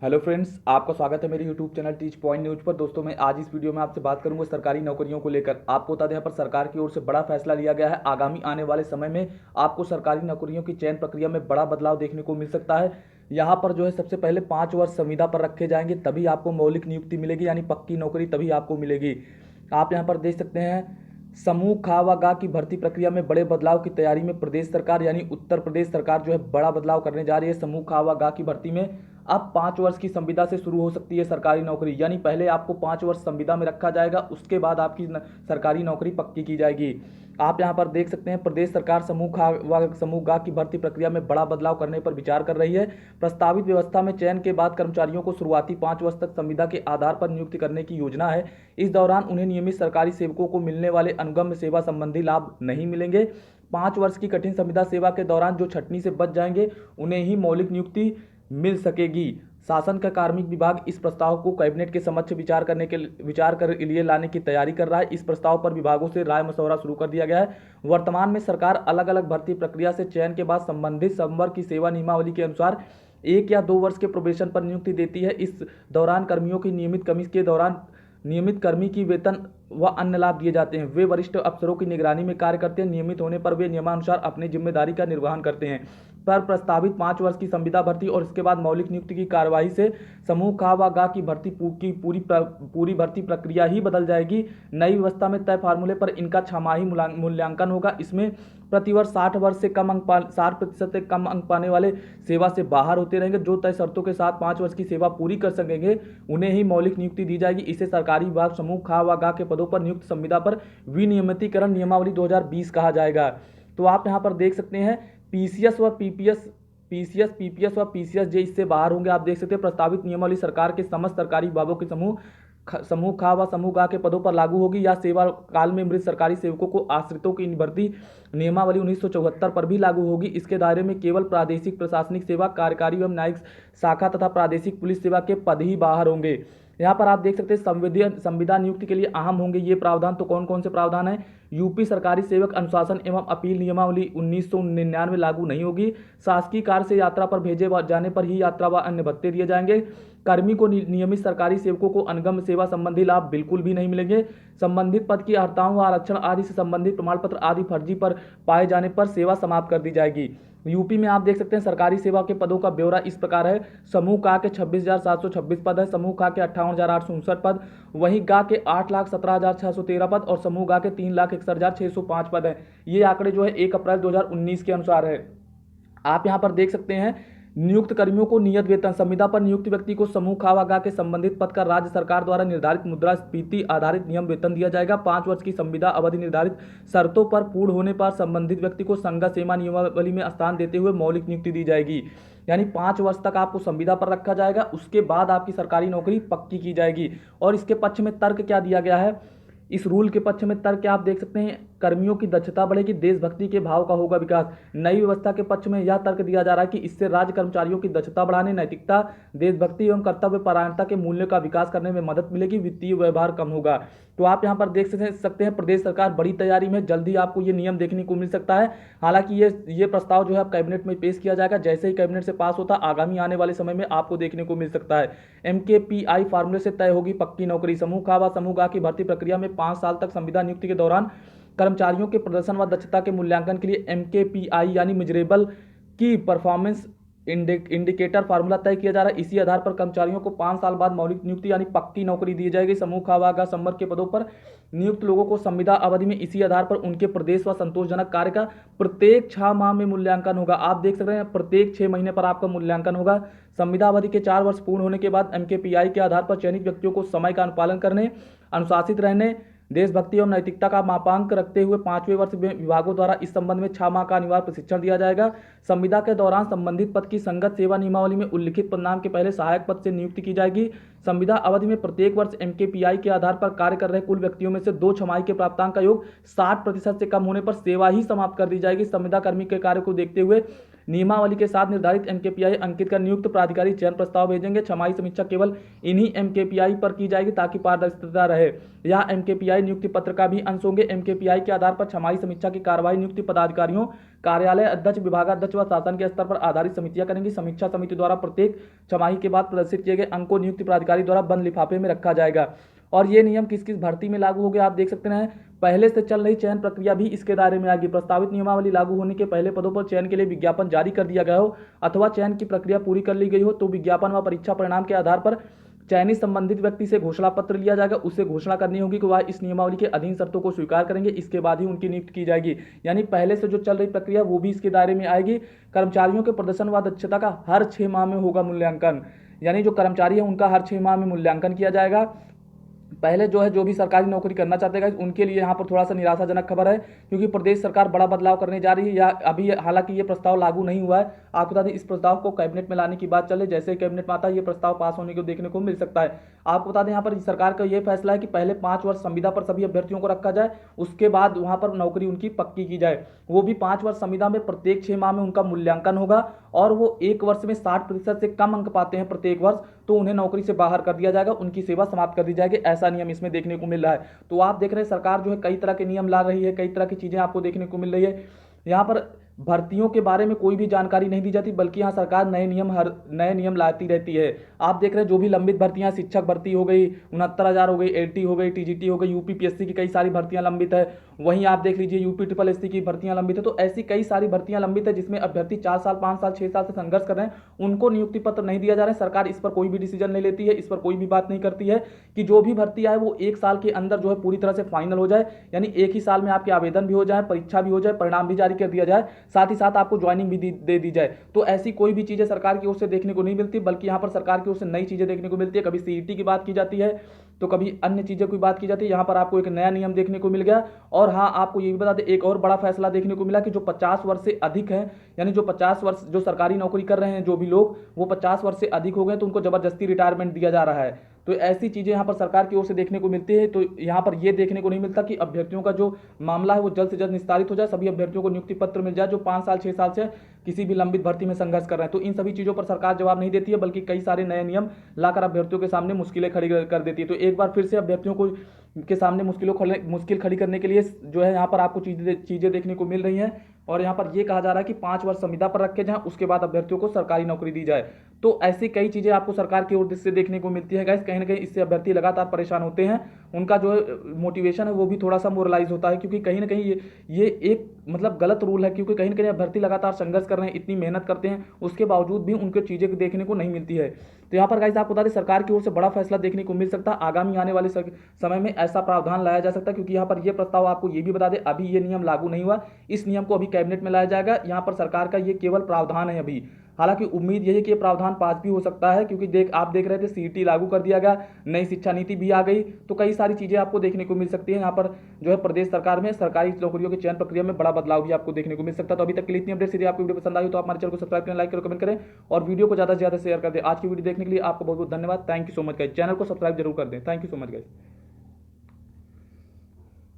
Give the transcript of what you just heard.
Hello friends, आपका स्वागत है मेरे YouTube channel teach point news पर। दोस्तों, मैं आज इस वीडियो में आपसे बात करूंगा सरकारी नौकरियों को लेकर। आपको बता दें, यहाँ पर सरकार की ओर से बड़ा फैसला लिया गया है। आगामी आने वाले समय में आपको सरकारी नौकरियों की चयन प्रक्रिया में बड़ा बदलाव देखने को मिल सकता है। यहाँ पर जो है सबसे पहले 5 वर्ष संविदा पर रखे जाएंगे, तभी आपको मौलिक नियुक्ति मिलेगी, यानी पक्की नौकरी तभी आपको मिलेगी। आप यहाँ पर देख सकते हैं, समूह खा व गा की भर्ती प्रक्रिया में बड़े बदलाव की तैयारी में प्रदेश सरकार यानी उत्तर प्रदेश सरकार जो है बड़ा बदलाव करने जा रही है। समूह खा व गा की भर्ती में अब 5 वर्ष की संविदा से शुरू हो सकती है सरकारी नौकरी, यानी पहले आपको 5 वर्ष संविदा में रखा जाएगा, उसके बाद आपकी सरकारी नौकरी पक्की की जाएगी। आप यहां पर देख सकते हैं, प्रदेश सरकार समूह खा व समूह गा की भर्ती प्रक्रिया में बड़ा बदलाव करने पर विचार कर रही है। प्रस्तावित व्यवस्था में चयन के बाद कर्मचारियों को शुरुआती 5 वर्ष तक संविदा के आधार पर नियुक्त करने की योजना है। इस दौरान उन्हें नियमित सरकारी सेवकों को मिलने वाले अनुगम्य सेवा संबंधी लाभ नहीं मिलेंगे। 5 वर्ष की कठिन संविदा सेवा के दौरान जो छटनी से बच जाएंगे, उन्हें ही मौलिक नियुक्ति मिल सकेगी। शासन का कार्मिक विभाग इस प्रस्ताव को कैबिनेट के समक्ष विचार कर लिए लाने की तैयारी कर रहा है। इस प्रस्ताव पर विभागों से राय मशवरा शुरू कर दिया गया है। वर्तमान में सरकार अलग अलग भर्ती प्रक्रिया से चयन के बाद संबंधित संवर्ग की सेवा नियमावली के अनुसार 1 या 2 वर्ष के प्रोबेशन पर नियुक्ति देती है। इस दौरान कर्मियों की नियमित कर्मी की वेतन व अन्य लाभ दिए जाते हैं। वे वरिष्ठ अफसरों की निगरानी में कार्य करते हैं। नियमित होने पर वे नियमानुसार अपनी जिम्मेदारी का निर्वहन करते हैं। पर प्रस्तावित 5 वर्ष की संविदा भर्ती और इसके बाद मौलिक नियुक्ति की कार्यवाही से समूह खा व गा की भर्ती की पूरी भर्ती प्रक्रिया ही बदल जाएगी। नई व्यवस्था में तय फार्मूले पर इनका छमाही मूल्यांकन होगा। इसमें प्रतिवर्ष 60% से कम अंक पाने वाले सेवा से बाहर होते रहेंगे। जो तय शर्तों के साथ 5 वर्ष की सेवा पूरी कर सकेंगे, उन्हें ही मौलिक नियुक्ति दी जाएगी। इसे सरकारी विभाग समूह खा व गा के पदों पर नियुक्त संविदा पर विनियमितीकरण नियमावली 2020 कहा जाएगा। तो आप यहाँ पर देख सकते हैं, पीसीएस व पीपीएस व पीसीएस जे इससे बाहर होंगे। आप देख सकते हैं, प्रस्तावित नियमावली सरकार के समस्त सरकारी विभागों के समूह खा व समूह गा के पदों पर लागू होगी। या सेवा काल में मृत सरकारी सेवकों को आश्रितों की भर्ती नियमावली 1974 पर भी लागू होगी। इसके दायरे में केवल प्रादेशिक प्रशासनिक सेवा, कार्यकारी एवं न्यायिक शाखा तथा प्रादेशिक पुलिस सेवा के पद ही बाहर होंगे। यहाँ पर आप देख सकते हैं, संविदा नियुक्ति के लिए अहम होंगे ये प्रावधान। तो कौन कौन से प्रावधान है? यूपी सरकारी सेवक अनुशासन एवं अपील नियमावली 1999 लागू नहीं होगी। शासकीय कार्य से यात्रा पर भेजे जाने पर ही यात्रा व अन्य भत्ते दिए जाएंगे। कर्मी को नियमित सरकारी सेवकों को अनुगम्य सेवा संबंधी लाभ बिल्कुल भी नहीं मिलेंगे। संबंधित पद की अर्हताओं व आरक्षण आदि से संबंधित प्रमाण पत्र आदि फर्जी पर पाए जाने पर सेवा समाप्त कर दी जाएगी। यूपी में आप देख सकते हैं, सरकारी सेवा के पदों का ब्यौरा इस प्रकार है। समूह का के 26,726 पद है। समूह का के 58,859 पद, वहीं गा के 8,17,613 पद और समूह गा के 3,61,605 पद है। ये आंकड़े जो है 1 अप्रैल 2019 के अनुसार है। आप यहाँ पर देख सकते हैं, नियुक्त कर्मियों को नियत वेतन। संविदा पर नियुक्त व्यक्ति को समूह खा व गा के संबंधित पद का राज्य सरकार द्वारा निर्धारित मुद्रास्फीति आधारित नियम वेतन दिया जाएगा। 5 वर्ष की संविदा अवधि निर्धारित शर्तों पर पूर्ण होने पर संबंधित व्यक्ति को संगत सेवा नियमावली में स्थान देते हुए मौलिक नियुक्ति दी जाएगी। यानी 5 वर्ष तक आपको संविदा पर रखा जाएगा, उसके बाद आपकी सरकारी नौकरी पक्की की जाएगी। और इसके पक्ष में तर्क क्या दिया गया है? इस रूल के पक्ष में तर्क आप देख सकते हैं, कर्मियों की दक्षता बढ़ेगी, देशभक्ति के भाव का होगा विकास। नई व्यवस्था के पक्ष में यह तर्क दिया जा रहा है कि इससे राज्य कर्मचारियों की दक्षता बढ़ाने, नैतिकता, देशभक्ति एवं कर्तव्य परायणता के मूल्य का विकास करने में मदद मिलेगी, वित्तीय व्यवहार कम होगा। तो आप यहां पर देख सकते हैं, प्रदेश सरकार बड़ी तैयारी में, जल्द ही आपको ये नियम देखने को मिल सकता है। हालांकि ये प्रस्ताव जो है अब कैबिनेट में पेश किया जाएगा। जैसे ही कैबिनेट से पास होता, आगामी आने वाले समय में आपको देखने को मिल सकता है। MKPI फार्मूले से तय होगी पक्की नौकरी। समूह खा व समूह गा की भर्ती प्रक्रिया में 5 साल तक संविदा नियुक्ति के दौरान कर्मचारियों के प्रदर्शन व दक्षता के मूल्यांकन के लिए MKPI यानी मेजरेबल की परफॉर्मेंस इंडिकेटर फार्मूला तय किया जा रहा है। इसी आधार पर कर्मचारियों को 5 साल बाद मौलिक नियुक्ति यानी पक्की नौकरी दी जाएगी। समूह खा व गा संवर्ग के पदों पर नियुक्त लोगों को संविदा अवधि में इसी आधार पर उनके प्रदेश व संतोषजनक कार्य का प्रत्येक 6 माह में मूल्यांकन होगा। आप देख सकते हैं, प्रत्येक 6 महीने पर आपका मूल्यांकन होगा। संविदा अवधि के 4 वर्ष पूर्ण होने के बाद MKPI के आधार पर चयनित व्यक्तियों को समय का अनुपालन करने, अनुशासित रहने, देशभक्ति और नैतिकता का मापांक रखते हुए 5वें वर्ष में विभागों द्वारा इस संबंध में 6 माह का अनिवार्य प्रशिक्षण दिया जाएगा। संविदा के दौरान संबंधित पद की संगत सेवा नियमावली में उल्लिखित पदनाम के पहले सहायक पद से नियुक्ति की जाएगी। संविदा अवधि में प्रत्येक वर्ष MKPI के आधार पर कार्य कर रहे कुल व्यक्तियों में से 2 छमाही के प्राप्तांक का योग 60% से कम होने पर सेवा ही समाप्त कर दी जाएगी। संविदा कर्मी के कार्य को देखते हुए नियमावली के साथ निर्धारित एमकेपीआई अंकित कर नियुक्त प्राधिकारी चयन प्रस्ताव भेजेंगे। छमाही समीक्षा केवल इन्हीं एमकेपीआई पर की जाएगी ताकि पारदर्शिता रहे। यह एमकेपीआई नियुक्ति पत्र का भी अंश होंगे। एमकेपीआई के आधार पर छमाही समीक्षा की कार्रवाई नियुक्ति पदाधिकारियों, कार्यालय अध्यक्ष, विभागाध्यक्ष व शासन के स्तर पर आधारित समितियां करेंगी। समीक्षा समिति द्वारा प्रत्येक छमाही के बाद प्रदर्शित किए गए अंक को नियुक्ति प्राधिकारी द्वारा बंद लिफाफे में रखा जाएगा। और ये नियम किस किस भर्ती में लागू हो गया आप देख सकते हैं। पहले से चल रही चयन प्रक्रिया भी इसके दायरे में आएगी। प्रस्तावित नियमावली लागू होने के पहले पदों पर चयन के लिए विज्ञापन जारी कर दिया गया हो अथवा चयन की प्रक्रिया पूरी कर ली गई हो तो विज्ञापन व परीक्षा परिणाम के आधार पर चयनित संबंधित व्यक्ति से घोषणा पत्र लिया जाएगा। उससे घोषणा करनी होगी कि वह इस नियमावली के अधीन शर्तों को स्वीकार करेंगे। इसके बाद ही उनकी नियुक्ति की जाएगी। यानी पहले से जो चल रही प्रक्रिया वो भी इसके दायरे में आएगी। कर्मचारियों के प्रदर्शन व दक्षता का हर 6 माह में होगा मूल्यांकन। यानी जो कर्मचारी है उनका हर 6 माह में मूल्यांकन किया जाएगा। पहले जो भी सरकारी नौकरी करना चाहते हैं उनके लिए यहाँ पर थोड़ा सा निराशाजनक खबर है, क्योंकि प्रदेश सरकार बड़ा बदलाव करने जा रही है। या अभी हालांकि ये प्रस्ताव लागू नहीं हुआ है। आपको बता दें इस प्रस्ताव को कैबिनेट में लाने की बात चल रही है। जैसे ही कैबिनेट में आता है ये प्रस्ताव पास होने को देखने को मिल सकता है। आपको बता दें यहाँ पर सरकार का ये फैसला है कि पहले 5 वर्ष संविदा पर सभी अभ्यर्थियों को रखा जाए, उसके बाद वहाँ पर नौकरी उनकी पक्की की जाए। वो भी 5 वर्ष संविदा में प्रत्येक 6 माह में उनका मूल्यांकन होगा और वो 1 वर्ष में 60% से कम अंक पाते हैं प्रत्येक वर्ष तो उन्हें नौकरी से बाहर कर दिया जाएगा, उनकी सेवा समाप्त कर दी जाएगी। ऐसा नियम इसमें देखने को मिल रहा है। तो आप देख रहे हैं सरकार जो है कई तरह के नियम ला रही है, कई तरह की चीजें आपको देखने को मिल रही है। यहाँ पर भर्तियों के बारे में कोई भी जानकारी नहीं दी जाती, बल्कि यहाँ सरकार नए नियम लाती रहती है। आप देख रहे हैं जो भी लंबित भर्तियां, शिक्षक भर्ती हो गई 69,000 हो गई, एलटी हो गई, टीजीटी हो गई, यूपीपीएससी की कई सारी भर्तियां लंबित है। वहीं आप देख लीजिए यूपी ट्रिपल एससी की भर्तियां लंबित है। तो ऐसी कई सारी भर्तियां लंबित है जिसमें अभ्यर्थी 4 साल, 5 साल, 6 साल से संघर्ष कर रहे हैं, उनको नियुक्ति पत्र नहीं दिया जा रहा है। सरकार इस पर कोई भी डिसीजन नहीं लेती है, इस पर कोई भी बात नहीं करती है कि जो भी भर्ती आए वो 1 साल के अंदर जो है पूरी तरह से फाइनल हो जाए। यानी एक ही साल में आपके आवेदन भी हो जाए, परीक्षा भी हो जाए, परिणाम भी जारी कर दिया जाए, साथ ही साथ आपको ज्वाइनिंग भी दे दी जाए। तो ऐसी कोई भी चीजें सरकार की ओर से देखने को नहीं मिलती, बल्कि यहाँ पर सरकार की ओर से नई चीजें देखने को मिलती है। कभी सीईटी की बात की जाती है तो कभी अन्य चीजों की बात की जाती है। यहाँ पर आपको एक नया नियम देखने को मिल गया। और हाँ, आपको ये भी बता दें एक और बड़ा फैसला देखने को मिला कि जो 50 वर्ष से अधिक है, यानी जो 50 वर्ष जो सरकारी नौकरी कर रहे हैं जो भी लोग, वो 50 वर्ष से अधिक हो गए तो उनको जबरदस्ती रिटायरमेंट दिया जा रहा है। तो ऐसी चीजें यहाँ पर सरकार की ओर से देखने को मिलती है। तो यहाँ पर यह देखने को नहीं मिलता कि अभ्यर्थियों का जो मामला है वो जल्द से जल्द निस्तारित हो जाए, सभी अभ्यर्थियों को नियुक्ति पत्र मिल जाए जो 5 साल 6 साल से किसी भी लंबित भर्ती में संघर्ष कर रहे हैं। तो इन सभी चीजों पर सरकार जवाब नहीं देती है, बल्कि कई सारे नए नियम लाकर अभ्यर्थियों के सामने मुश्किलें खड़ी कर देती है। तो एक बार फिर से अभ्यर्थियों को के सामने मुश्किल खड़ी करने के लिए जो है यहाँ पर आपको चीजें देखने को मिल रही हैं। और यहाँ पर यह कहा जा रहा है कि 5 वर्ष संविदा पर रखे जाएं, उसके बाद अभ्यर्थियों को सरकारी नौकरी दी जाए। तो ऐसी कई चीजें आपको सरकार की ओर से देखने को मिलती है गाइस। कहीं ना कहीं इससे अभ्यर्थी लगातार परेशान होते हैं, उनका जो मोटिवेशन है वो भी थोड़ा सा मोरलाइज होता है, क्योंकि कहीं ना कहीं ये एक मतलब गलत रूल है। क्योंकि कहीं ना कहीं अभ्यर्थी लगातार संघर्ष कर रहे हैं, इतनी मेहनत करते हैं, उसके बावजूद भी उनको चीजें देखने को नहीं मिलती है। तो यहाँ पर गाइस आपको बता दें सरकार की ओर से बड़ा फैसला देखने को मिल सकता है। आगामी आने वाले समय में ऐसा प्रावधान लाया जा सकता है, क्योंकि यहाँ पर यह प्रस्ताव आपको ये भी बता दें अभी ये नियम लागू नहीं हुआ, इस नियम को अभी कैबिनेट में लाया जाएगा। यहाँ पर सरकार का ये केवल प्रावधान है अभी। हालांकि उम्मीद यही है कि ये प्रावधान पास भी हो सकता है, क्योंकि आप देख रहे थे सीईटी लागू कर दिया गया, नई शिक्षा नीति भी आ गई, तो कई सारी चीजें आपको देखने को मिल सकती है। यहाँ पर जो है प्रदेश सरकार में सरकारी नौकरियों के चयन प्रक्रिया में बड़ा बदलाव भी आपको देखने को मिल सकता है। तो अभी तक के लिए इतनी अपडेट। यदि आपको वीडियो पसंद आई तो आप हमारे चैनल को सब्सक्राइब करें, लाइक करें, कमेंट करें और वीडियो को ज्यादा से ज्यादा शेयर कर दें। आज की वीडियो देखने के लिए आपको बहुत बहुत धन्यवाद। Thank you so much guys. Channel को सब्सक्राइब जरूर कर दें। Thank you so much guys.